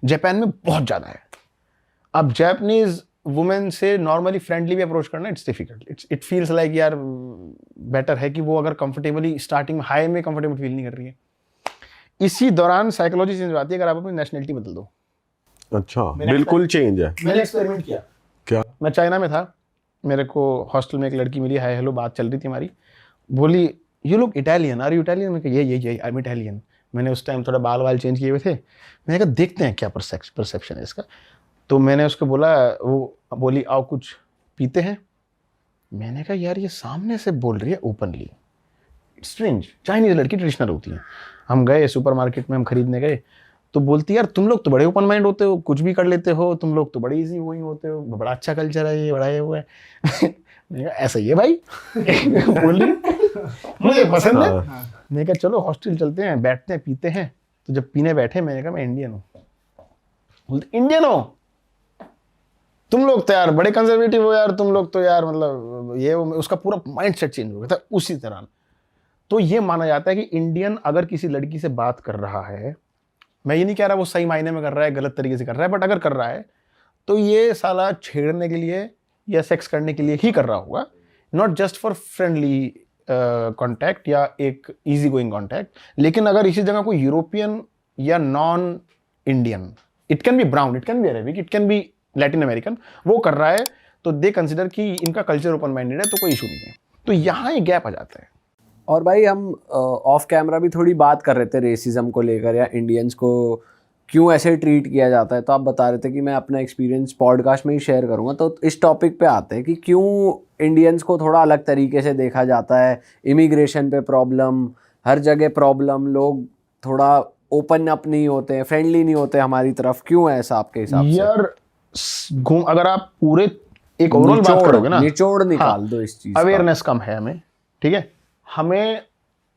Japan में बहुत ज़्यादा है। अब जापानीज वुमेन से नॉर्मली फ्रेंडली भी अप्रोच करना it's difficult, it feels like यार बेटर है कि वो अगर कंफर्टेबली स्टार्टिंग में हाई में कंफर्टेबल फील नहीं कर रही है। इसी दौरान साइकोलॉजी चेंज हो जाती है अगर आप अपनी नेशनलिटी बदल दो। अच्छा, बिल्कुल चेंज है। मैंने एक्सपेरिमेंट किया। क्या? मैं चाइना में था, मेरे को हॉस्टल में एक लड़की मिली, हाय हेलो बात चल रही थी हमारी, बोली you look Italian, are you Italian? मैं कहा ये आई एम इटालियन। मैंने उस टाइम थोड़ा बाल वाल चेंज किए हुए थे। मैंने कहा देखते हैं क्या परसेप्शन है इसका। तो मैंने उसको बोला, वो बोली आओ कुछ पीते हैं। मैंने कहा यार ये सामने से बोल रही है ओपनली, स्ट्रेंज। चाइनीज लड़की ट्रेडिशनल होती है। हम गए सुपरमार्केट में, हम खरीदने गए तो बोलती यार तुम लोग तो बड़े ओपन माइंड होते हो, कुछ भी कर लेते हो, तुम लोग तो बड़े इजी वही होते हो, बड़ा अच्छा कल्चर है ये, बड़ा ये हुआ है। मैंने कहा ऐसा ही है भाई। बोल रही मुझे पसंद है। मैंने कहा चलो हॉस्टल चलते हैं, बैठते हैं, पीते हैं। तो जब पीने बैठे मैंने कहा मैं इंडियन हूँ। बोलते इंडियन हो तुम लोग तो यार बड़े कंजर्वेटिव हो यार, तुम लोग तो यार मतलब ये उसका पूरा माइंड सेट चेंज हो गया था उसी तरह। तो ये माना जाता है कि इंडियन अगर किसी लड़की से बात कर रहा है, मैं ये नहीं कह रहा वो सही मायने में कर रहा है, गलत तरीके से कर रहा है, बट अगर कर रहा है तो ये साला छेड़ने के लिए या सेक्स करने के लिए ही कर रहा होगा, not just for friendly contact या एक इजी गोइंग कॉन्टैक्ट। लेकिन अगर इसी जगह कोई यूरोपियन या non Indian, it can be brown, it can be Arabic, it can be Latin American, वो कर रहा है तो दे कंसिडर कि इनका कल्चर ओपन माइंडेड है, तो कोई इशू नहीं है। तो यहाँ एक गैप आ जाता है। और भाई हम ऑफ कैमरा भी थोड़ी बात कर रहे थे रेसिज्म को लेकर, या इंडियंस को क्यों ऐसे ट्रीट किया जाता है। तो आप बता रहे थे कि मैं अपना एक्सपीरियंस पॉडकास्ट में ही शेयर करूंगा। तो इस टॉपिक पे आते हैं कि क्यों इंडियंस को थोड़ा अलग तरीके से देखा जाता है। इमिग्रेशन पे प्रॉब्लम, हर जगह प्रॉब्लम, लोग थोड़ा ओपन अप नहीं होते हैं, फ्रेंडली नहीं होते हमारी तरफ। क्यों है ऐसा आपके हिसाब से? यार अगर आप पूरे एक ओवरऑल बात करोगे ना, निचोड़ निकाल दो इस चीज। अवेयरनेस कम है हमें, ठीक है। हमें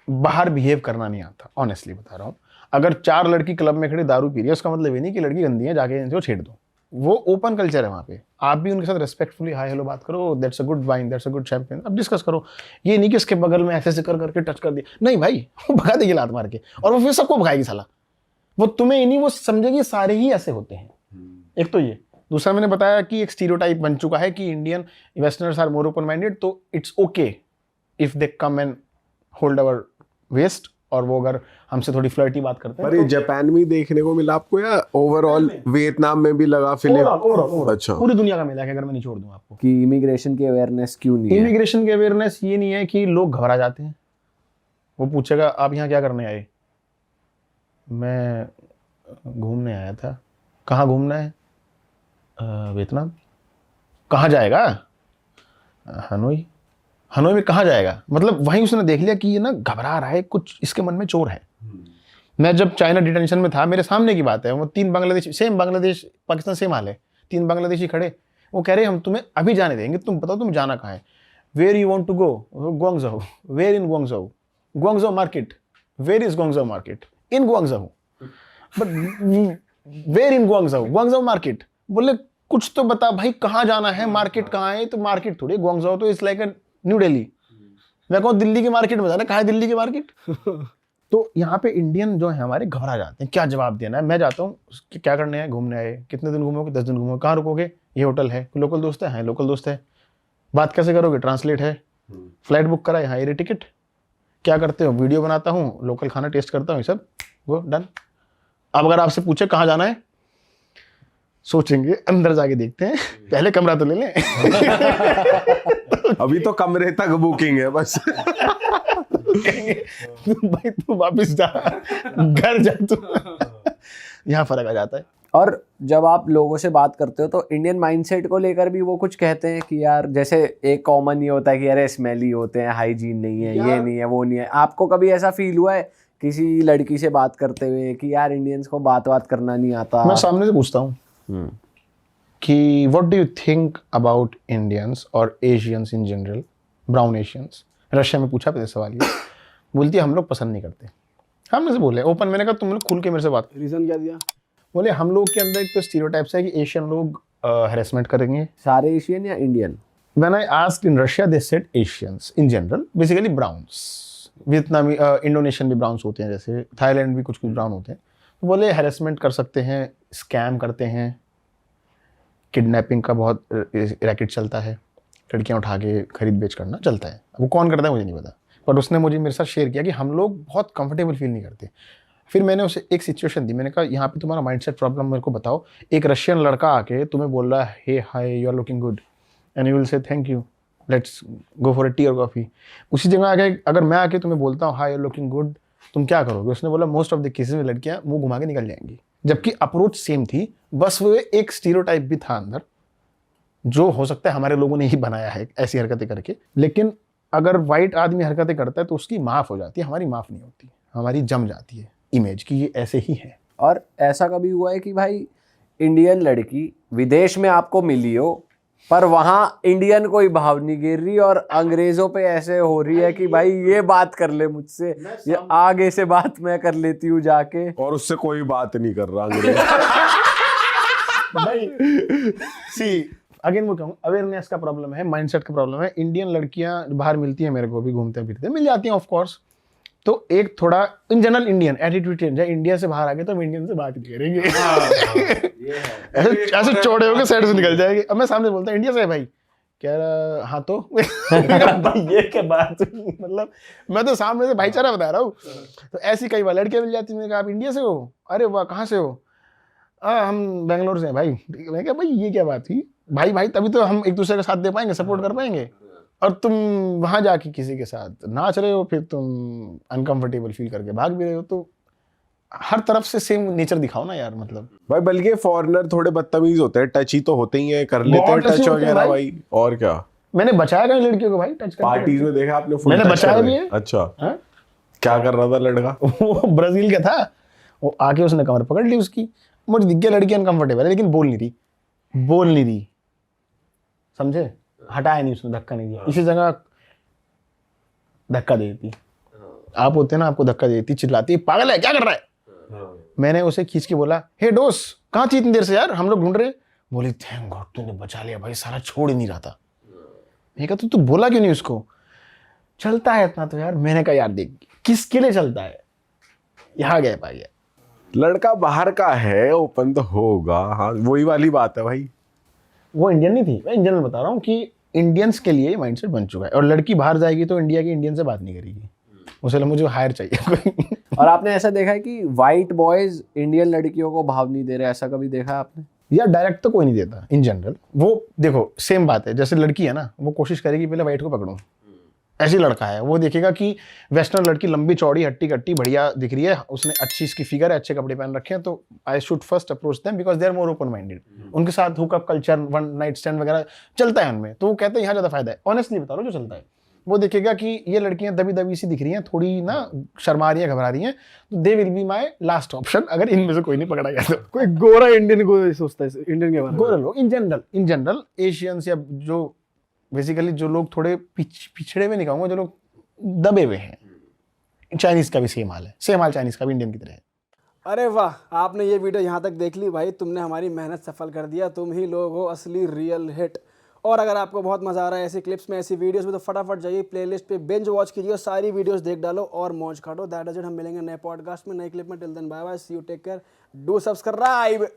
बाहर बिहेव करना नहीं आता, ऑनेस्टली बता रहा हूँ। अगर 4 लड़की क्लब में खड़ी दारू पी रही है, उसका मतलब ये नहीं कि लड़की गंदी है, जाके इनको छेड़ दो। वो ओपन कल्चर है वहाँ पे। आप भी उनके साथ रेस्पेक्टफुली हाय हेलो बात करो, that's a good wine, that's a good champion, अब डिस्कस करो। ये नहीं कि इसके बगल में ऐसे कर करके टच कर दिया, नहीं भाई, वो भगा देगी लात मार के, और वो फिर सबको भगाएगी साला। वो तुम्हें ही नहीं, वो समझेगी सारे ही ऐसे होते हैं। एक तो ये। दूसरा मैंने बताया कि एक स्टीरियोटाइप बन चुका है कि Indian westerners are more open minded, तो it's okay if they come and hold our waist, और वो अगर हमसे थोड़ी फ्लर्टी बात करते हैं। पर ये जापान में देखने को मिला आपको या ओवरऑल वियतनाम में भी लगा फिल्म? अच्छा, पूरी दुनिया का मिला है, अगर मैं निचोड़ दूं आपको कि इमिग्रेशन की अवेयरनेस क्यों नहीं है। इमिग्रेशन की अवेयरनेस ये नहीं है कि लोग घबरा जाते हैं। वो पूछेगा आप यहाँ क्या करने आए? मैं घूमने आया था। कहाँ घूमना है? वियतनाम। कहाँ जाएगा? हनोई। हनोई में कहाँ जाएगा? मतलब वहीं उसने देख लिया कि ये ना घबरा रहा है, कुछ इसके मन में चोर है। मैं जब चाइना डिटेंशन में था, मेरे सामने की बात है, वो 3 बांग्लादेशी, सेम बांग्लादेश पाकिस्तान सेम हाल है, 3 बांग्लादेशी खड़े, वो कह रहे हम तुम्हें अभी जाने देंगे, तुम बताओ तुम जाना कहाँ है? Where you want to go? Guangzhou. Where in Guangzhou? Guangzhou market. Where is Guangzhou market? In Guangzhou. But where in Guangzhou? Guangzhou market. बोले कुछ तो बता भाई, कहाँ जाना है, मार्केट कहाँ है? तो मार्केट थोड़ी, ग्वांगझो तो इट्स लाइक न्यू दिल्ली। मैं कहूँ दिल्ली की मार्केट में जाना, कहाँ है दिल्ली की मार्केट? तो यहाँ पे इंडियन जो है हमारे घबरा जाते हैं, क्या जवाब देना है। मैं जाता हूँ, क्या करने आए? घूमने आए। कितने दिन घूमोगे? 10 दिन घूमोगे। कहाँ रुकोगे? ये होटल है। लोकल दोस्त है? हाँ लोकल दोस्त है। बात कैसे करोगे? ट्रांसलेट है। फ्लाइट बुक करा है? हाँ ये टिकट। क्या करते हो? वीडियो बनाता हूँ, लोकल खाना टेस्ट करता हूँ, ये सब वो डन। अब अगर आपसे पूछे कहाँ जाना है, सोचेंगे, अंदर जाके देखते हैं, पहले कमरा तो ले लें। अभी तो कमरे तक बुकिंग है बस। भाई तू वापस जा, घर जा तू। यहाँ फर्क आ जाता है। और जब आप लोगों से बात करते हो तो इंडियन माइंडसेट को लेकर भी वो कुछ कहते हैं कि यार, जैसे एक कॉमन ये होता है कि अरे स्मेली होते हैं, हाइजीन नहीं है, ये नहीं है, वो नहीं है। आपको कभी ऐसा फील हुआ है किसी लड़की से बात करते हुए कि यार इंडियंस को बात करना नहीं आता? मैं सामने से पूछता हूँ कि what do you think about Indians और Asians in general, brown Asians. Russia में पूछा पहले सवाल ये, बोलती है हम लोग पसंद नहीं करते। हमने से बोले ओपन, मैंने कहा तुम लोग खुल के मेरे से बात। रीजन क्या दिया? बोले हम लोग के अंदर एक तो स्टीरियोटाइप्स है कि एशियन लोग हैरेसमेंट करेंगे। सारे एशियन या Indian? When I asked in Russia, they said Asians in general, basically browns. वियतनामी, इंडोनेशियन भी ब्राउन्स होते हैं, जैसे थाईलैंड भी कुछ ब्राउन होते हैं। तो बोले हैरेसमेंट कर सकते हैं, स्कैम करते हैं, किडनैपिंग का बहुत रैकेट चलता है, लड़कियां उठा के खरीद बेच करना चलता है। वो कौन करता है मुझे नहीं पता, पर उसने मुझे मेरे साथ शेयर किया कि हम लोग बहुत कंफर्टेबल फील नहीं करते। फिर मैंने उसे एक सिचुएशन दी, मैंने कहा यहाँ पे तुम्हारा माइंडसेट प्रॉब्लम मेरे को बताओ। एक रशियन लड़का आके तुम्हें बोल रहा है hey hi you are looking good and you will say thank you, let's go for a tea और कॉफ़ी। उसी जगह आके अगर मैं आके तुम्हें बोलता हूँ hi you are looking good, तुम क्या करोगे? उसने बोला मोस्ट ऑफ द केसेस में लड़कियां मुंह घुमा के निकल जाएंगी। जबकि अप्रोच सेम थी, बस वो एक स्टीरियोटाइप भी था अंदर, जो हो सकता है हमारे लोगों ने ही बनाया है ऐसी हरकतें करके। लेकिन अगर वाइट आदमी हरकतें करता है तो उसकी माफ़ हो जाती है, हमारी माफ़ नहीं होती, हमारी जम जाती है इमेज की ये ऐसे ही है। और ऐसा कभी हुआ है कि भाई इंडियन लड़की विदेश में आपको मिली हो, पर वहाँ इंडियन कोई भाव नहीं गिर रही और अंग्रेजों पे ऐसे हो रही है कि भाई ये बात कर ले मुझसे, ये आगे से बात मैं कर लेती हूँ जाके, और उससे कोई बात नहीं कर रहा अंग्रेज। भाई सी अगेन वो कहूँ अवेयरनेस का प्रॉब्लम है, माइंडसेट का प्रॉब्लम है। इंडियन लड़कियां बाहर मिलती हैं, मेरे को भी घूमते फिरते मिल जाती हैं ऑफ कोर्स, तो एक थोड़ा in general Indian attitude change है। इंडिया से बाहर आ गए तो हम इंडियन से बात नहीं करेंगे, ऐसे चौड़े होकर साइड से निकल जाएंगे। अब मैं सामने बोलता इंडिया से है भाई, कह रहा हाँ तो भाई ये क्या बात हुई? मतलब मैं तो सामने से भाईचारा बता रहा हूँ। तो ऐसी कई बार लड़कियां मिल जाती, मैंने कहा आप इंडिया से हो? अरे वाह कहाँ से हो? हम बेंगलोर से हैं भाई। मैं क्या भाई ये क्या बात हुई? भाई भाई तभी तो हम एक दूसरे का साथ दे पाएंगे, सपोर्ट कर पाएंगे। और तुम वहां जाके किसी के साथ नाच रहे हो, फिर तुम अनकंफर्टेबल फील करके भाग भी रहे हो, तो हर तरफ से सेम नेचर दिखाओ ना यार। मतलब भाई बल्कि फॉरेनर थोड़े बदतमीज होते हैं, टची तो होते ही है, कर लेते हैं टच वगैरह भाई। और क्या मैंने बचाया कहीं लड़कियों को भाई टच करके? पार्टीज में देखा आपने? मैंने बचाया भी है। अच्छा हाँ? क्या कर रहा था लड़का? वो ब्राजील का था, वो आके उसने कमर पकड़ ली उसकी, मुझे दिख गया लड़की अनकंफर्टेबल है लेकिन बोल नहीं रही, समझे? हटाया नहीं उसने, धक्का नहीं दिया। इसी जगह धक्का दे देती, आप होते ना आपको धक्का दे देती, चिल्लाती पागल है क्या कर रहा है? मैंने उसे खींच के बोला हे दोस्त कहाँ थी इतनी देर से यार, हम लोग ढूंढ रहे। बोली थैंक गॉड तूने बचा लिया भाई, सारा छोड़ ही नहीं रहा था। मैं कहा तू बोला क्यों नहीं उसको? चलता है इतना तो यार। मैंने कहा यार देख किसके लिए चलता है, यहाँ गया पा गया। लड़का बाहर का है, ओपन तो होगा। हाँ वही वाली बात है भाई। वो इंडियन नहीं थी, मैं इन जनरल बता रहा हूँ कि इंडियंस के लिए माइंडसेट बन चुका है। और लड़की बाहर जाएगी तो इंडिया के इंडियन से बात नहीं करेगी, उसे मुझे हायर चाहिए कोई। और आपने ऐसा देखा है कि वाइट बॉयज इंडियन लड़कियों को भाव नहीं दे रहे, ऐसा कभी देखा है आपने? यार डायरेक्ट तो कोई नहीं देता इन जनरल। वो देखो सेम बात है, जैसे लड़की है ना, वो कोशिश करेगी पहले वाइट को पकड़ूं। ऐसी लड़का है वो देखेगा कि वेस्टर्न लड़की लंबी चौड़ी हट्टी कट्टी बढ़िया दिख रही है, उसने अच्छी इसकी फिगर है, अच्छे कपड़े पहन रखे हैं, तो I should first approach them because they are more open minded. उनके साथ hookup culture, one night stand वगैरह चलता है उनमें, तो वो कहते हैं यहाँ ज़्यादा फायदा है। ऑनेस्टली बता रहा हूँ जो चलता है। वो देखेगा कि ये लड़कियां दबी दबी सी दिख रही हैं, थोड़ी ना शर्मा रही हैं, घबरा रही हैं, तो they will be my last option अगर इनमें से कोई नहीं पकड़ा गया तो। कोई गोरा इंडियन को सोचता है इंडियन के बारे में? गोरे लोग इन जनरल एशियंस या जो बेसिकली जो लोग थोड़े पिछड़े में नहीं कहूँगा, जो लोग दबे हुए हैं। चाइनीज का भी सेम हाल है, सेम हाल चाइनीज का भी इंडियन की तरह है। अरे वाह, आपने ये वीडियो यहाँ तक देख ली भाई, तुमने हमारी मेहनत सफल कर दिया। तुम ही लोग हो असली रियल हिट। और अगर आपको बहुत मजा आ रहा है ऐसी क्लिप्स में, ऐसी वीडियोस में, तो फटाफट जाइए प्लेलिस्ट पे बिंज वॉच कीजिए और सारी वीडियोस देख डालो और मौज काटो। That is it. हम मिलेंगे नए पॉडकास्ट में, नए क्लिप में। Till then bye bye, see you, take care, do subscribe.